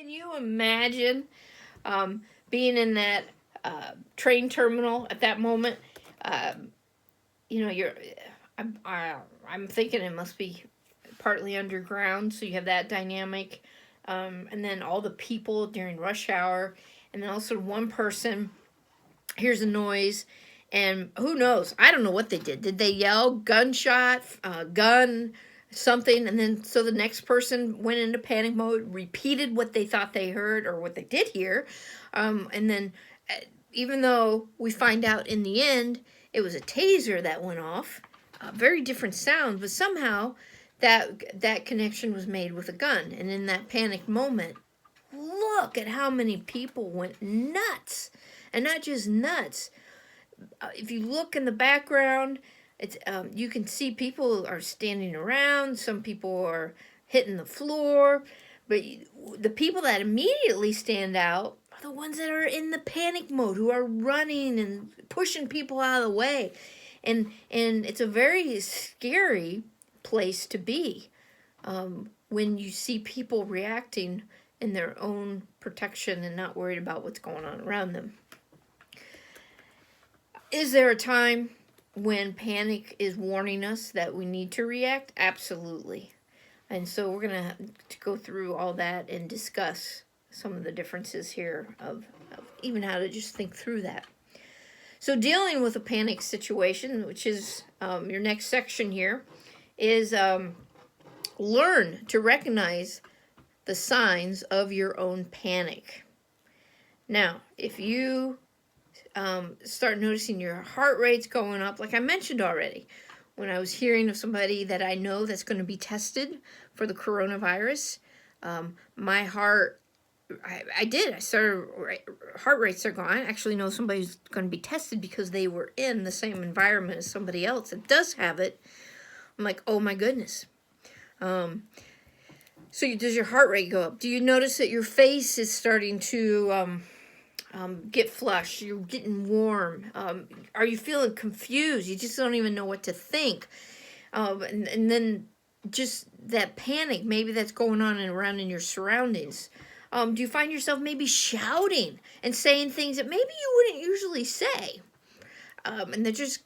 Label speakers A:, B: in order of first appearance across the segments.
A: Can you imagine being in that train terminal at that moment? Um, you know, I'm thinking it must be partly underground, so you have that dynamic, and then all the people during rush hour, and then also one person hears a noise, and who knows? I don't know what they did. Did they yell gunshot, gun, something? And then so the next person went into panic mode, repeated what they thought they heard or what they did hear, and then even though we find out in the end it was a taser that went off, very different sounds, but somehow that connection was made with a gun. And in that panic moment, look at how many people went nuts, and not just nuts. If you look in the background, it's you can see people are standing around. Some people are hitting the floor, but the people that immediately stand out are the ones that are in the panic mode, who are running and pushing people out of the way, and it's a very scary place to be when you see people reacting in their own protection and not worried about what's going on around them. Is there a time when panic is warning us that we need to react? Absolutely. And so we're going to go through all that and discuss some of the differences here of even how to just think through that. So dealing with a panic situation, which is your next section here, is learn to recognize the signs of your own panic. Now, if you start noticing your heart rate's going up, like I mentioned already, when I was hearing of somebody that I know that's going to be tested for the coronavirus, my heart, I started, heart rates are gone. I actually know somebody's going to be tested because they were in the same environment as somebody else that does have it. I'm like, oh my goodness. So does your heart rate go up? Do you notice that your face is starting to get flushed? You're getting warm. Are you feeling confused? You just don't even know what to think. And then just that panic, maybe that's going on and around in your surroundings. Do you find yourself maybe shouting and saying things that maybe you wouldn't usually say? And they're just,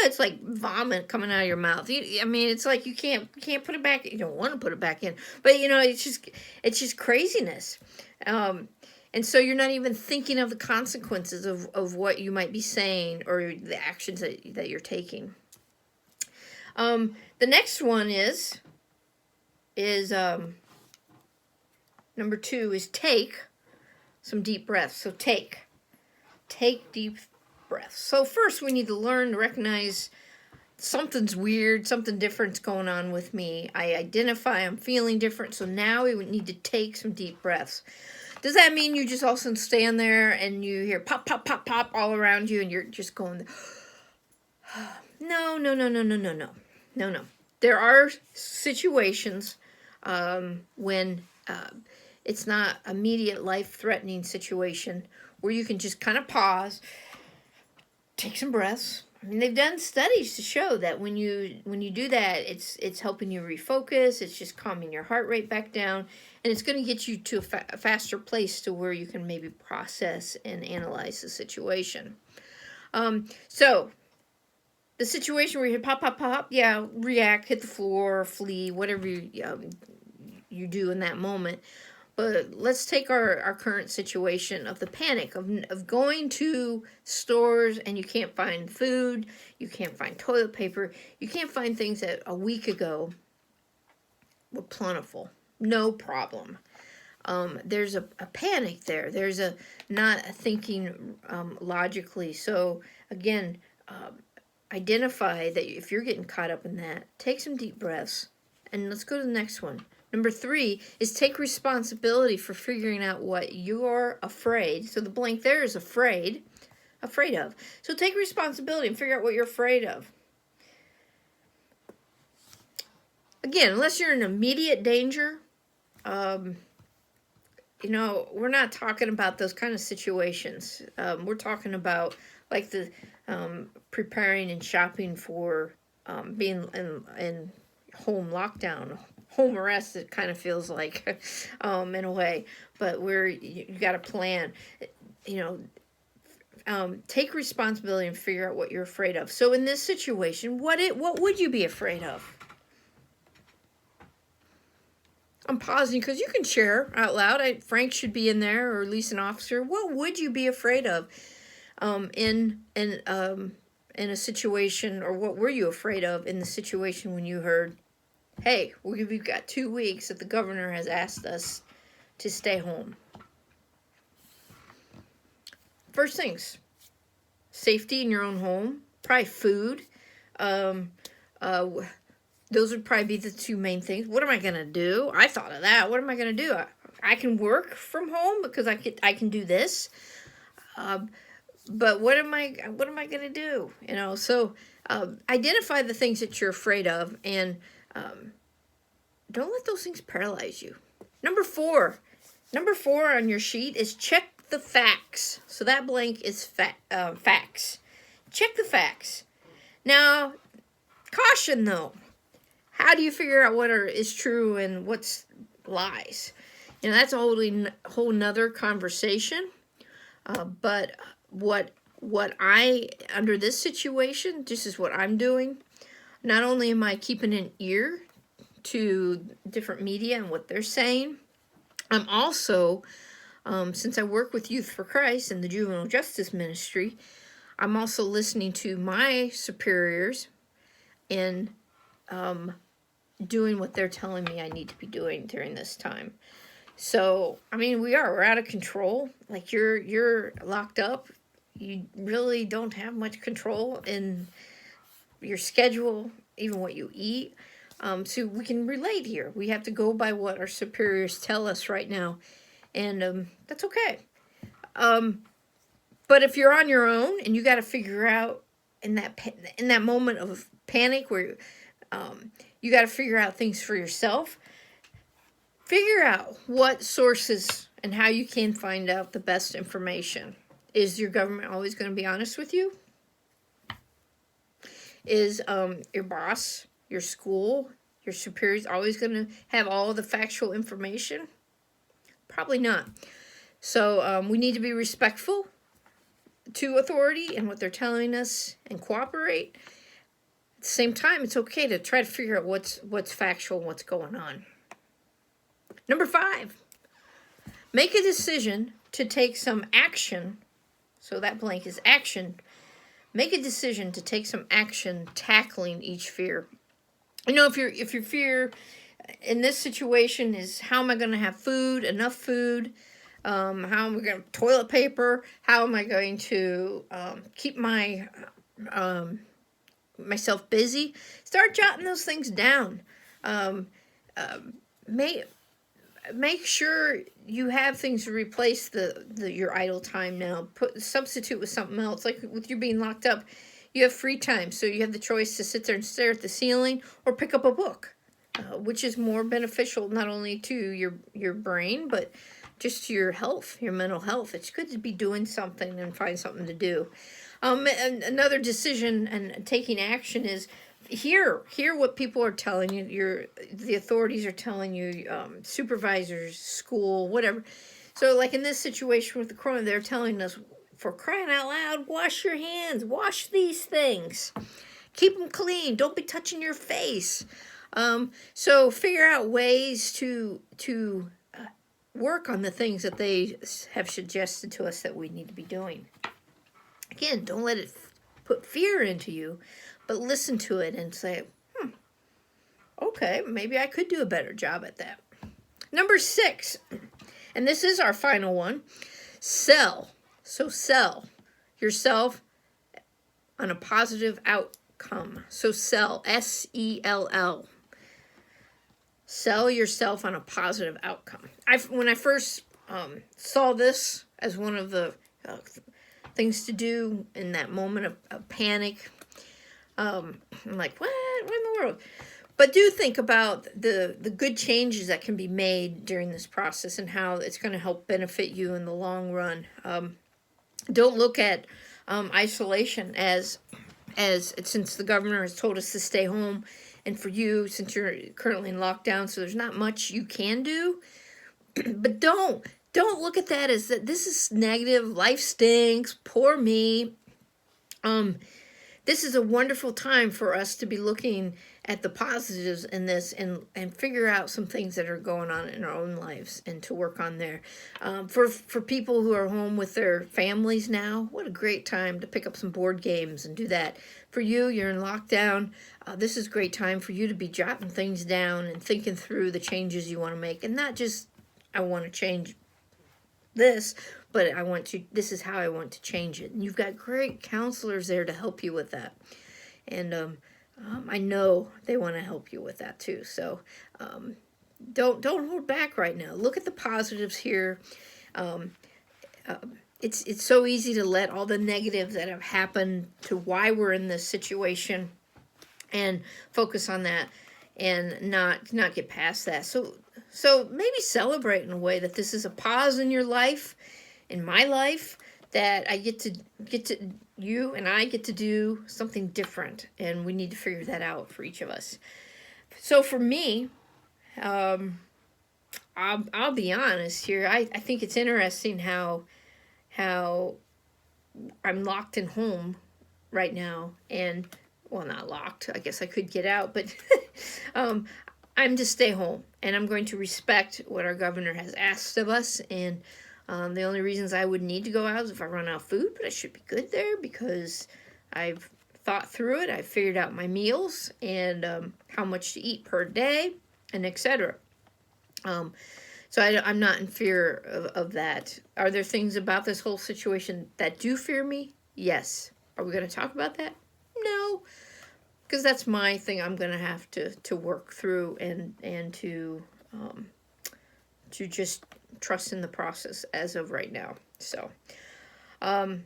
A: it's like vomit coming out of your mouth. I mean, it's like you can't put it back. You don't want to put it back in, but it's just craziness. And so you're not even thinking of the consequences of what you might be saying or the actions that you're taking. The next one is number 2 is take some deep breaths. So take deep breaths. So first we need to learn to recognize something's weird, something different's going on with me. I identify I'm feeling different, so now we would need to take some deep breaths. Does that mean you just all of a sudden stand there and you hear pop, pop, pop, pop all around you and you're just going, no. There are situations when it's not immediate life-threatening situation where you can just kind of pause, take some breaths. I mean, they've done studies to show that when you do that, it's helping you refocus. It's just calming your heart rate back down, and it's going to get you to a faster place to where you can maybe process and analyze the situation. So the situation where you hit pop, pop, pop, yeah, react, hit the floor, flee, whatever you do in that moment. But let's take our current situation of the panic of going to stores and you can't find food, you can't find toilet paper, you can't find things that a week ago were plentiful. No problem. There's a panic there. There's a not thinking logically. So again, identify that if you're getting caught up in that, take some deep breaths, and let's go to the next one. Number 3 is take responsibility for figuring out what you're afraid. So the blank there is afraid of. So take responsibility and figure out what you're afraid of. Again, unless you're in immediate danger, we're not talking about those kind of situations. We're talking about like the preparing and shopping for being in home lockdown, home arrest, it kind of feels like, in a way. But you got a plan. Take responsibility and figure out what you're afraid of. So in this situation, what would you be afraid of? I'm pausing because you can share out loud. Frank should be in there, or at least an officer. What would you be afraid of in a situation, or what were you afraid of in the situation when you heard, hey, we've got 2 weeks that the governor has asked us to stay home? First things, safety in your own home, probably food. Those would probably be the 2 main things. What am I going to do? I thought of that. What am I going to do? I can work from home because I can do this. But what am I going to do? So identify the things that you're afraid of, and don't let those things paralyze you. Number four on your sheet is check the facts. So that blank is facts. Check the facts. Now, caution though. How do you figure out what is true and what's lies? That's a whole nother conversation. But what under this situation, this is what I'm doing. Not only am I keeping an ear to different media and what they're saying, I'm also, since I work with Youth for Christ in the Juvenile Justice Ministry, I'm also listening to my superiors and doing what they're telling me I need to be doing during this time. So, we're out of control. Like, you're locked up. You really don't have much control in your schedule, even what you eat. So we can relate here. We have to go by what our superiors tell us right now. And that's okay. But if you're on your own and you got to figure out in that moment of panic where you got to figure out things for yourself, figure out what sources and how you can find out the best information. Is your government always going to be honest with you? Is your boss, your school, your superiors always going to have all the factual information? Probably not. So we need to be respectful to authority and what they're telling us and cooperate. At the same time, it's okay to try to figure out what's factual and what's going on. Number 5, make a decision to take some action. So that blank is action. Make a decision to take some action tackling each fear. If your fear in this situation is, how am I going to have food, enough food? How am I going to toilet paper? How am I going to keep myself busy? Start jotting those things down. Make sure you have things to replace your idle time now. Substitute with something else. Like with you being locked up, you have free time, so you have the choice to sit there and stare at the ceiling or pick up a book, which is more beneficial not only to your brain, but just to your health, your mental health. It's good to be doing something and find something to do. And another decision and taking action is hear what people are telling you. The authorities are telling you, supervisors, school, whatever. So like in this situation with the corona, they're telling us, for crying out loud, wash your hands, wash these things, keep them clean, don't be touching your face. So figure out ways to work on the things that they have suggested to us that we need to be doing. Again, don't let it put fear into you, but listen to it and say, okay, maybe I could do a better job at that. Number 6, and this is our final one, sell. So sell yourself on a positive outcome. So sell, S-E-L-L. Sell yourself on a positive outcome. When I first saw this as one of the things to do in that moment of panic, I'm like, what in the world? But do think about the good changes that can be made during this process and how it's going to help benefit you in the long run. Don't look at isolation as since the governor has told us to stay home, and for you, since you're currently in lockdown, so there's not much you can do. But don't look at that as that this is negative. Life stinks. Poor me. This is a wonderful time for us to be looking at the positives in this and figure out some things that are going on in our own lives and to work on there. For people who are home with their families now, what a great time to pick up some board games and do that. For you, you're in lockdown. This is a great time for you to be jotting things down and thinking through the changes you want to make, and not just, I want to change this, but this is how I want to change it. And you've got great counselors there to help you with that. And I know they want to help you with that too. So don't hold back right now. Look at the positives here. It's so easy to let all the negatives that have happened to why we're in this situation and focus on that and not get past that. So maybe celebrate in a way that this is a pause in your life, in my life, that I get to you and I get to do something different, and we need to figure that out for each of us. So for me, I'll be honest here. I think it's interesting how I'm locked in home right now, and well, not locked. I guess I could get out, but I'm to stay home, and I'm going to respect what our governor has asked of us. And the only reasons I would need to go out is if I run out of food, but I should be good there because I've thought through it. I've figured out my meals and how much to eat per day, and etc. So I'm not in fear of that. Are there things about this whole situation that do fear me? Yes. Are we going to talk about that? No. Because that's my thing. I'm going to have to work through and to just trust in the process as of right now. So I'm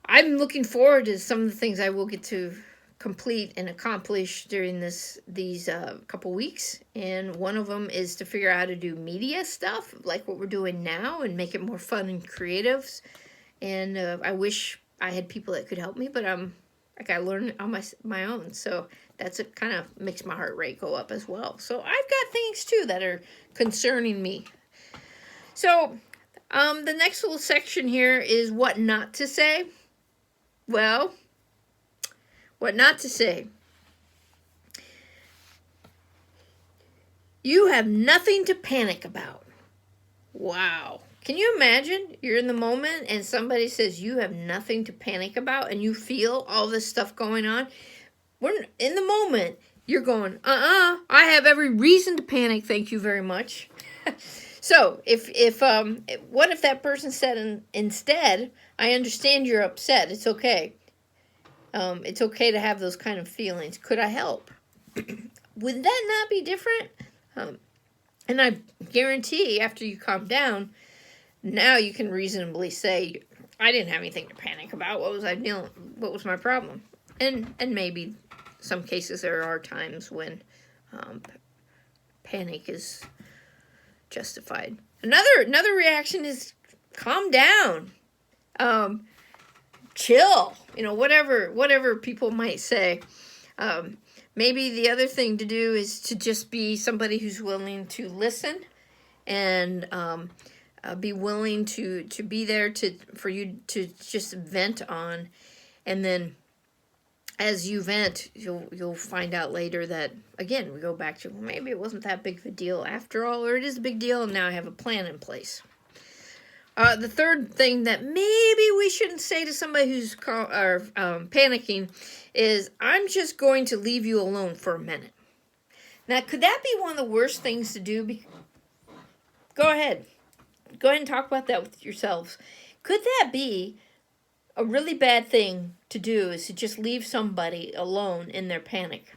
A: looking forward to some of the things I will get to complete and accomplish during these couple weeks. And one of them is to figure out how to do media stuff like what we're doing now and make it more fun and creative. And I wish I had people that could help me, but I gotta learn on my own. So that's it, kind of makes my heart rate go up as well. So I've got things too that are concerning me. So the next little section here is what not to say. Well, what not to say. You have nothing to panic about. Wow. Can you imagine? You're in the moment and somebody says you have nothing to panic about, and you feel all this stuff going on. We're in the moment. You're going, I have every reason to panic. Thank you very much. So what if that person said instead, I understand you're upset. It's okay. It's okay to have those kind of feelings. Could I help? Would that not be different? And I guarantee after you calm down, now you can reasonably say, I didn't have anything to panic about. What was my problem? And maybe some cases there are times when panic is justified. Another reaction is calm down. Chill. Whatever people might say. Maybe the other thing to do is to just be somebody who's willing to listen and be willing to be there for you to just vent on, and then as you vent, you'll find out later that, again, we go back to, well, maybe it wasn't that big of a deal after all, or it is a big deal, and now I have a plan in place. The third thing that maybe we shouldn't say to somebody who's panicking is, I'm just going to leave you alone for a minute. Now, could that be one of the worst things to do? Go ahead. Go ahead and talk about that with yourselves. Could that be a really bad thing to do, is to just leave somebody alone in their panic?